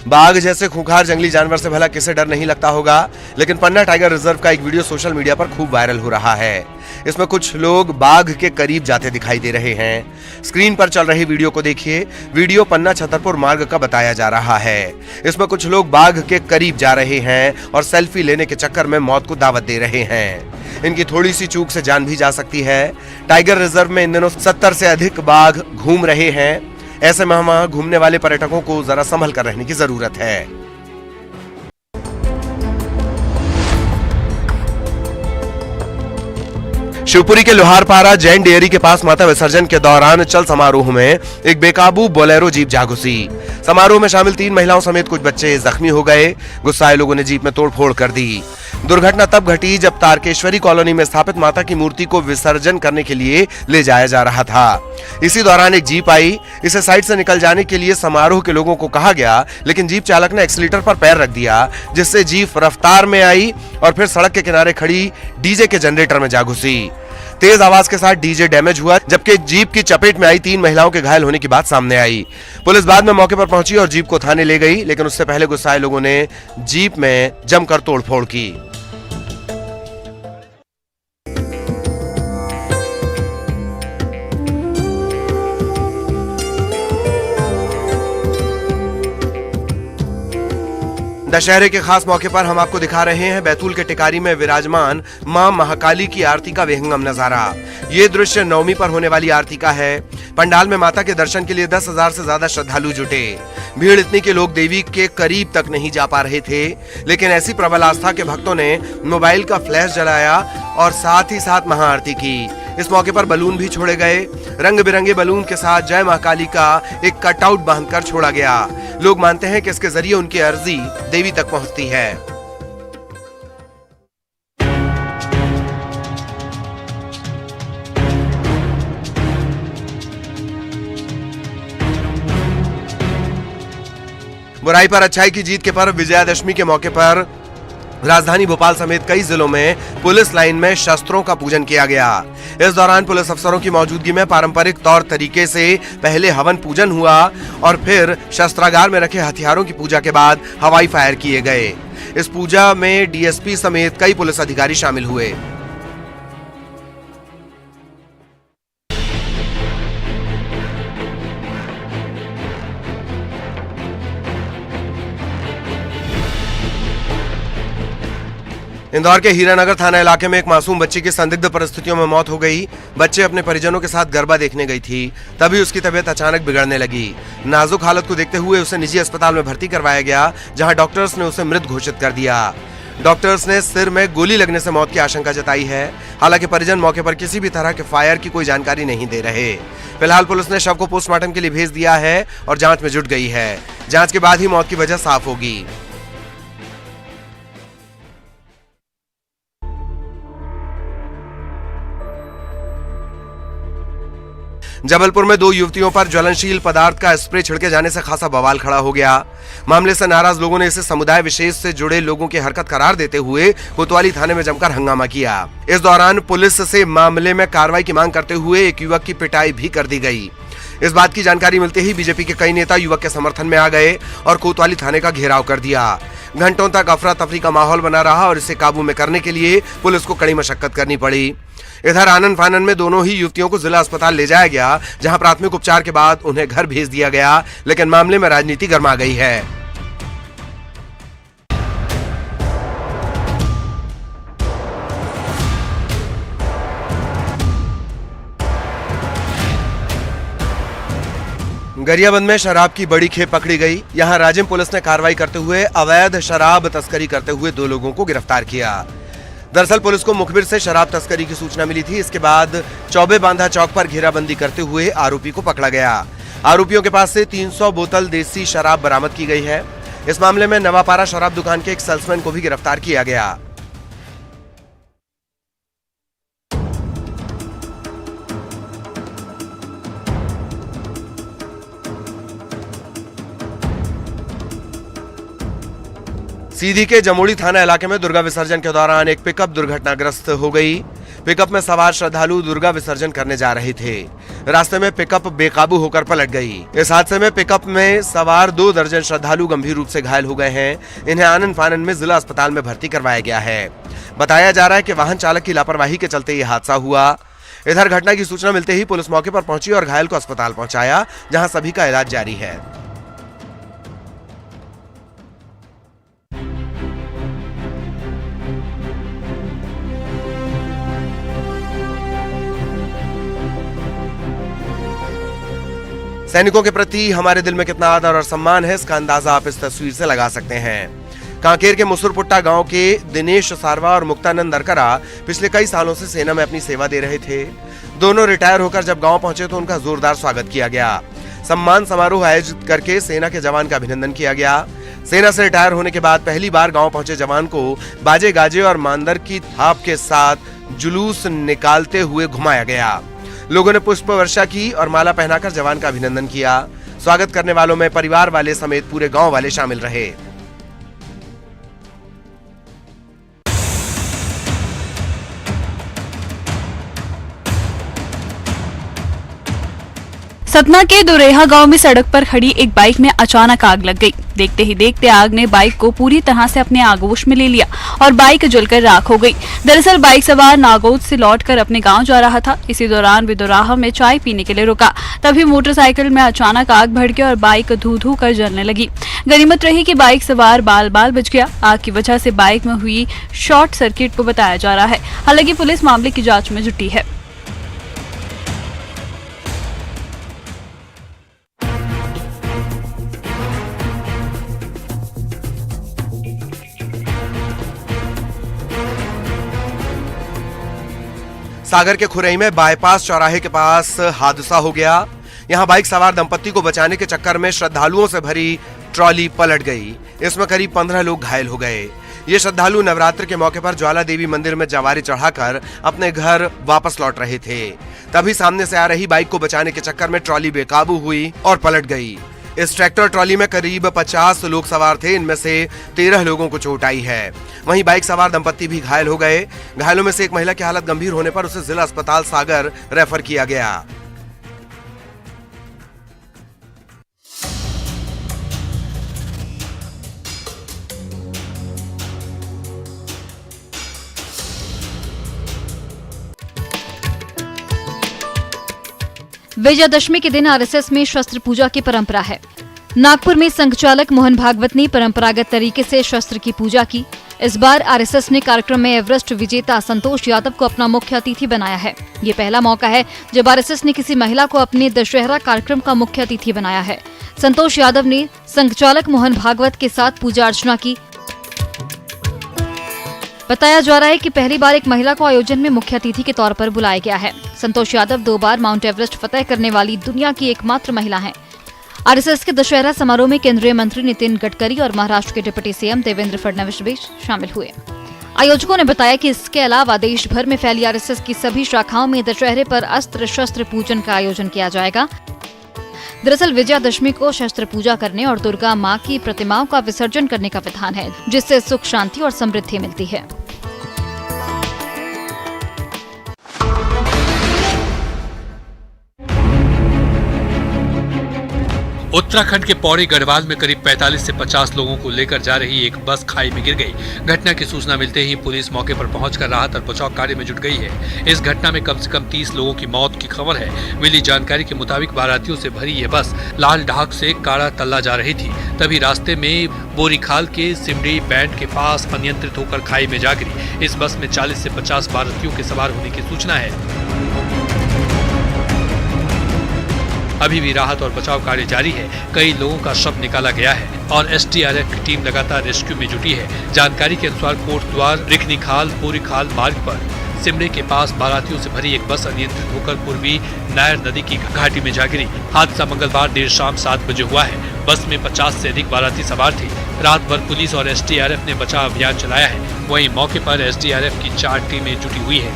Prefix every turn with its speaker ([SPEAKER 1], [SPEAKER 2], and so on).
[SPEAKER 1] बाघ जैसे खूंखार जंगली जानवर से भला किसे डर नहीं लगता होगा, लेकिन पन्ना टाइगर रिजर्व का एक वीडियो सोशल मीडिया पर खूब वायरल हो रहा है। इसमें कुछ लोग बाघ के करीब जाते दिखाई दे रहे हैं। स्क्रीन पर चल रही वीडियो को देखिए। वीडियो पन्ना छतरपुर मार्ग का बताया जा रहा है। इसमें कुछ लोग बाघ के करीब जा रहे हैं और सेल्फी लेने के चक्कर में मौत को दावत दे रहे हैं। इनकी थोड़ी सी चूक से जान भी जा सकती है। टाइगर रिजर्व में इन दिनों 70 से अधिक बाघ घूम रहे हैं। ऐसे में वहां घूमने वाले पर्यटकों को जरा संभल कर रहने की जरूरत है। शिवपुरी के लोहारपारा जैन डेयरी के पास माता विसर्जन के दौरान चल समारोह में एक बेकाबू बोलेरो जीप जा घुसी। समारोह में शामिल 3 महिलाओं समेत कुछ बच्चे जख्मी हो गए। गुस्साए लोगों ने जीप में तोड़फोड़ कर दी। दुर्घटना तब घटी जब तारकेश्वरी कॉलोनी में स्थापित माता की मूर्ति को विसर्जन करने के लिए ले जाया जा रहा था। इसी दौरान एक जीप आई। इसे साइड से निकल जाने के लिए समारोह के लोगों को कहा गया, लेकिन जीप चालक ने एक्सीलेटर पर पैर रख दिया, जिससे जीप रफ्तार में आई और फिर सड़क के किनारे खड़ी डीजे के जनरेटर में जा घुसी। तेज आवाज के साथ डीजे डैमेज हुआ, जबकि जीप की चपेट में आई 3 महिलाओं के घायल होने की बात सामने आई। पुलिस बाद में मौके पर पहुंची और जीप को थाने ले गई, लेकिन उससे पहले गुस्साए लोगों ने जीप में जमकर तोड़फोड़ की। दशहरे के खास मौके पर हम आपको दिखा रहे हैं बैतूल के टिकारी में विराजमान मां महाकाली की आरती का विहंगम नजारा। ये दृश्य नवमी पर होने वाली आरती का है। पंडाल में माता के दर्शन के लिए 10,000 से ज्यादा श्रद्धालु जुटे। भीड़ इतनी कि लोग देवी के करीब तक नहीं जा पा रहे थे, लेकिन ऐसी प्रबल आस्था के भक्तों ने मोबाइल का फ्लैश जलाया और साथ ही साथ महाआरती की। इस मौके पर बलून भी छोड़े गए। रंग बिरंगे बलून के साथ जय महाकाली का एक कटआउट बांधकर छोड़ा गया। लोग मानते हैं कि इसके जरिए उनकी अर्जी देवी तक पहुंचती है। बुराई पर अच्छाई की जीत के पर्व विजयादशमी के मौके पर राजधानी भोपाल समेत कई जिलों में पुलिस लाइन में शस्त्रों का पूजन किया गया। इस दौरान पुलिस अफसरों की मौजूदगी में पारंपरिक तौर तरीके से पहले हवन पूजन हुआ और फिर शस्त्रागार में रखे हथियारों की पूजा के बाद हवाई फायर किए गए। इस पूजा में डीएसपी समेत कई पुलिस अधिकारी शामिल हुए। इंदौर के हीरानगर थाना इलाके में एक मासूम बच्ची की संदिग्ध परिस्थितियों में मौत हो गई। बच्चे अपने परिजनों के साथ गरबा देखने गई थी, तभी उसकी तबीयत अचानक बिगड़ने लगी। नाजुक हालत को देखते हुए उसे निजी अस्पताल में भर्ती करवाया गया, जहां डॉक्टर्स ने उसे मृत घोषित कर दिया। डॉक्टर्स ने सिर में गोली लगने से मौत की आशंका जताई है। हालांकि परिजन मौके पर किसी भी तरह के फायर की कोई जानकारी नहीं दे रहे। फिलहाल पुलिस ने शव को पोस्टमार्टम के लिए भेज दिया है और जांच में जुट गई है। जांच के बाद ही मौत की वजह साफ होगी। जबलपुर में 2 युवतियों पर ज्वलनशील पदार्थ का स्प्रे छिड़के जाने से खासा बवाल खड़ा हो गया। मामले से नाराज लोगों ने इसे समुदाय विशेष से जुड़े लोगों की हरकत करार देते हुए कोतवाली थाने में जमकर हंगामा किया। इस दौरान पुलिस से मामले में कार्रवाई की मांग करते हुए एक युवक की पिटाई भी कर दी गई। इस बात की जानकारी मिलते ही बीजेपी के कई नेता युवक के समर्थन में आ गए और कोतवाली थाने का घेराव कर दिया। घंटों तक अफरा तफरी का माहौल बना रहा और इसे काबू में करने के लिए पुलिस को कड़ी मशक्कत करनी पड़ी। इधर आनन फानन में दोनों ही युवतियों को जिला अस्पताल ले जाया गया, जहां प्राथमिक उपचार के बाद उन्हें घर भेज दिया गया, लेकिन मामले में राजनीति गर्मा गई है। गरियाबंद में शराब की बड़ी खेप पकड़ी गई। यहां राजिम पुलिस ने कार्रवाई करते हुए अवैध शराब तस्करी करते हुए 2 लोगों को गिरफ्तार किया। दरअसल पुलिस को मुखबिर से शराब तस्करी की सूचना मिली थी। इसके बाद चौबे बांधा चौक पर घेराबंदी करते हुए आरोपी को पकड़ा गया। आरोपियों के पास से 300 बोतल देसी शराब बरामद की गई है। इस मामले में नवापारा शराब दुकान के एक सेल्समैन को भी गिरफ्तार किया गया। सीधी के जमोड़ी थाना इलाके में दुर्गा विसर्जन के दौरान एक पिकअप दुर्घटनाग्रस्त हो गई। पिकअप में सवार श्रद्धालु दुर्गा विसर्जन करने जा रहे थे। रास्ते में पिकअप बेकाबू होकर पलट गई। इस हादसे में पिकअप में सवार 2 दर्जन श्रद्धालु गंभीर रूप से घायल हो गए हैं। इन्हें आनन फानन में जिला अस्पताल में भर्ती करवाया गया है। बताया जा रहा है कि वाहन चालक की लापरवाही के चलते ये हादसा हुआ। इधर घटना की सूचना मिलते ही पुलिस मौके पर पहुंची और घायल को अस्पताल पहुंचाया, जहां सभी का इलाज जारी है। सैनिकों के प्रति हमारे दिल में कितना आदर और सम्मान है, इसका अंदाजा आप इस तस्वीर से लगा सकते हैं। कांकेर के मुसुरपुट्टा गांव के दिनेश सारवा और मुक्तानंद अरकरा पिछले कई सालों से सेना में अपनी सेवा दे रहे थे। दोनों रिटायर होकर जब गांव पहुंचे तो उनका जोरदार स्वागत किया गया। सम्मान समारोह आयोजित करके सेना के जवान का अभिनंदन किया गया। सेना से रिटायर होने के बाद पहली बार गांव पहुंचे जवान को बाजे गाजे और मांदर की थाप के साथ जुलूस निकालते हुए घुमाया गया। लोगों ने पुष्प वर्षा की और माला पहनाकर जवान का अभिनंदन किया। स्वागत करने वालों में परिवार वाले समेत पूरे गांव वाले शामिल रहे।
[SPEAKER 2] सतना के दोरेहा गांव में सड़क पर खड़ी एक बाइक में अचानक आग लग गई। देखते ही देखते आग ने बाइक को पूरी तरह से अपने आगोश में ले लिया और बाइक जलकर राख हो गई। दरअसल बाइक सवार नागौद से लौटकर अपने गांव जा रहा था। इसी दौरान वे दोराहा में चाय पीने के लिए रुका, तभी मोटरसाइकिल में अचानक आग भड़की और बाइक धू धू कर जलने लगी। गनीमत रही कि बाइक सवार बाल बाल बच गया। आग की वजह से बाइक में हुई शॉर्ट सर्किट को बताया जा रहा है। हालांकि पुलिस मामले की जाँच में जुटी है।
[SPEAKER 1] सागर के खुरई में बाईपास चौराहे के पास हादसा हो गया। यहां बाइक सवार दंपत्ति को बचाने के चक्कर में श्रद्धालुओं से भरी ट्रॉली पलट गई। इसमें करीब 15 लोग घायल हो गए। ये श्रद्धालु नवरात्र के मौके पर ज्वाला देवी मंदिर में जवारी चढ़ाकर अपने घर वापस लौट रहे थे। तभी सामने से आ रही बाइक को बचाने के चक्कर में ट्रॉली बेकाबू हुई और पलट गई। इस ट्रैक्टर ट्रॉली में करीब 50 लोग सवार थे। इनमें से 13 लोगों को चोट आई है। वहीं बाइक सवार दंपत्ति भी घायल हो गए। घायलों में से एक महिला की हालत गंभीर होने पर उसे जिला अस्पताल सागर रेफर किया गया।
[SPEAKER 3] विजयादशमी के दिन आरएसएस में शस्त्र पूजा की परंपरा है। नागपुर में संघ चालक मोहन भागवत ने परंपरागत तरीके से शस्त्र की पूजा की। इस बार आरएसएस ने कार्यक्रम में एवरेस्ट विजेता संतोष यादव को अपना मुख्य अतिथि बनाया है। ये पहला मौका है जब आरएसएस ने किसी महिला को अपने दशहरा कार्यक्रम का मुख्य अतिथि बनाया है। संतोष यादव ने संघ चालक मोहन भागवत के साथ पूजा अर्चना की। बताया जा रहा है कि पहली बार एक महिला को आयोजन में मुख्य अतिथि के तौर पर बुलाया गया है। संतोष यादव 2 बार माउंट एवरेस्ट फतह करने वाली दुनिया की एकमात्र महिला हैं। आरएसएस के दशहरा समारोह में केंद्रीय मंत्री नितिन गडकरी और महाराष्ट्र के डिप्टी सीएम देवेंद्र फडणवीस भी शामिल हुए। आयोजकों ने बताया कि इसके अलावा देश भर में फैली आरएसएस की सभी शाखाओं में दशहरे पर अस्त्र शस्त्र पूजन का आयोजन किया जाएगा। दरअसल विजयादशमी को शस्त्र पूजा करने और दुर्गा माँ की प्रतिमाओं का विसर्जन करने का विधान है, जिससे सुख शांति और समृद्धि मिलती है।
[SPEAKER 4] उत्तराखंड के पौड़ी गढ़वाल में करीब 45 से 50 लोगों को लेकर जा रही एक बस खाई में गिर गई। घटना की सूचना मिलते ही पुलिस मौके पर पहुंचकर राहत और बचाव कार्य में जुट गई है। इस घटना में कम से कम 30 लोगों की मौत की खबर है। मिली जानकारी के मुताबिक बारातियों से भरी ये बस लाल ढाक से काड़ा तल्ला जा रही थी। तभी रास्ते में बोरीखाल के सिमड़ी बैंड के पास अनियंत्रित होकर खाई में जा गिरी। इस बस में 40 से 50 बारातियों के सवार होने की सूचना है। अभी भी राहत और बचाव कार्य जारी है। कई लोगों का शव निकाला गया है और एसडीआरएफ की टीम लगातार रेस्क्यू में जुटी है। जानकारी के अनुसार कोटद्वार रिखनीखाल बोरीखाल मार्ग पर सिमड़े के पास बारातियों से भरी एक बस अनियंत्रित होकर पूर्वी नायर नदी की घाटी में जा गिरी। हादसा मंगलवार देर शाम 7 बजे हुआ है। बस में 50 से अधिक बाराती सवार थे। रात भर पुलिस और एसडीआरएफ ने बचाव अभियान चलाया है। वहीं मौके पर एसडीआरएफ की 4 टीमें जुटी हुई है।